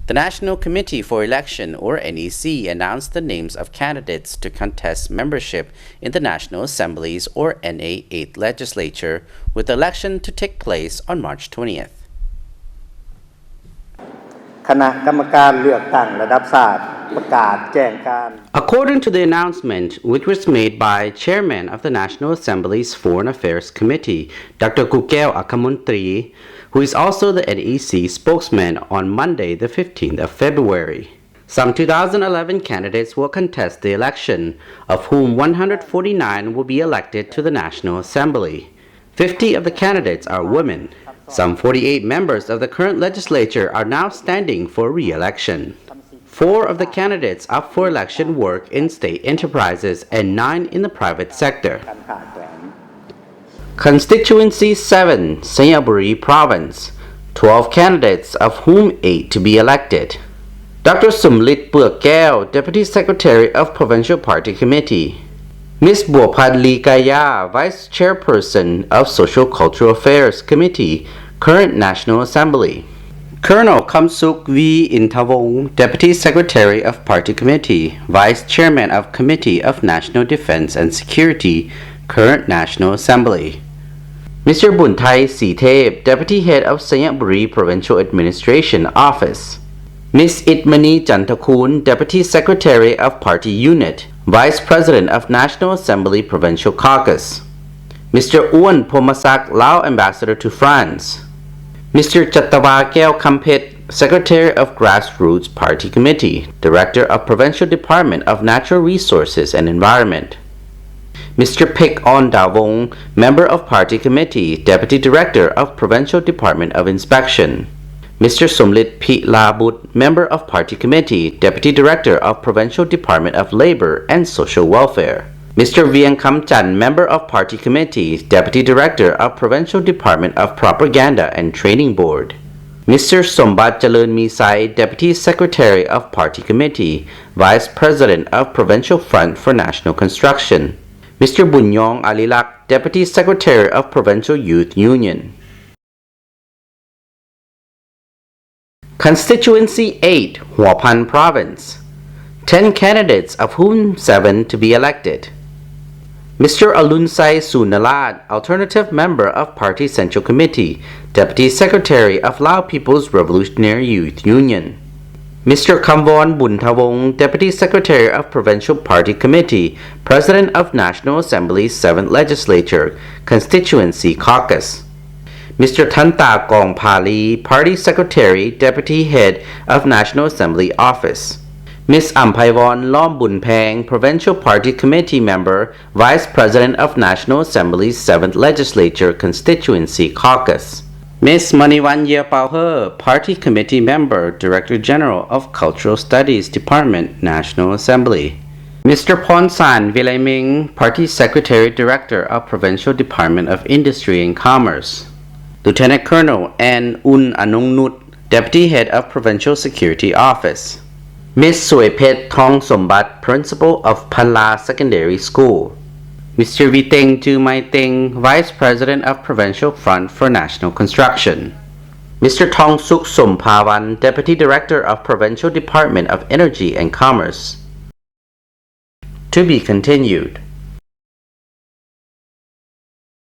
The National Committee for Election, or NEC, announced the names of candidates to contest membership in the National Assembly's, or NA 8th Legislature, with the election to take place on March 20th. คณะกรรมการเลือกตั้งระดับชาติประกาศแจ้งการ According to the announcement, which was made by Chairman of the National Assembly's Foreign Affairs Committee, Dr. Koukeo Akkhamonty, who is also the NEC spokesman, on Monday, the 15th of February. Some 2011 candidates will contest the election, of whom 149 will be elected to the National Assembly. 50 of the candidates are women. Some 48 members of the current legislature are now standing for re-election. 4 of the candidates up for election work in state enterprises and 9 in the private sector. Constituency 7, Xayaboury Province, 12 candidates, of whom 8 to be elected. Dr. Somlith Peuakkeo, Deputy Secretary of Provincial Party Committee. Ms. Buaphanh Likaya, Vice Chairperson of Socio-Cultural Affairs Committee, current National Assembly. Colonel Khamsouk Vi-inthavong, Deputy Secretary of Party Committee, Vice Chairman of Committee of National Defense and Security, current National Assembly. Mr. Bunthai Sitep, Deputy Head of Xayaboury Provincial Administration Office. Ms. Itmani Jantakun, Deputy Secretary of Party Unit, Vice President of National Assembly Provincial Caucus. Mr. Uwan Pomasak, Lao Ambassador to France. Mr. Xayaboury Kampit, Secretary of Grassroots Party Committee, Director of Provincial Department of Natural Resources and Environment. Mr. Vi-inthavong, Member of Party Committee, Deputy Director of Provincial Department of Inspection. Mr. Somlith Labut, Member of Party Committee, Deputy Director of Provincial Department of Labor and Social Welfare. Mr. Vi-inthavong, Member of Party Committee, Deputy Director of Provincial Department of Propaganda and Training Board. Mr. Sombat Jalun Misai, Deputy Secretary of Party Committee, Vice President of Provincial Front for National Construction. Mr. Bunyong Alilak, Deputy Secretary of Provincial Youth Union. Constituency 8, Buaphanh Province, 10 candidates, of whom 7 to be elected. Mr. Alunsai Sunalat, Alternative Member of Party Central Committee, Deputy Secretary of Lao People's Revolutionary Youth Union. Mr. Khamvon Bunthavong, Deputy Secretary of Provincial Party Committee, President of National Assembly's 7th Legislature, Constituency Caucus. Mr. Thanta Kong Pali, Party Secretary, Deputy Head of National Assembly Office. Ms. Amphaivon Lom Bunpang, Provincial Party Committee Member, Vice President of National Assembly's 7th Legislature, Constituency Caucus. Ms. Maniwan Yepauhe, Party Committee Member, Director General of Cultural Studies Department, National Assembly. Mr. Ponsan Vilaiming, Party Secretary Director of Provincial Department of Industry and Commerce. Lieutenant Colonel N. Un Anungnut, Deputy Head of Provincial Security Office. Ms. Suepet Thong Sombat, Principal of Pala Secondary School. Mr. Viteng Jumaiteng, Vice President of Provincial Front for National Construction. Mr. Thong Suk Sompawan, Deputy Director of Provincial Department of Energy and Commerce. To be continued.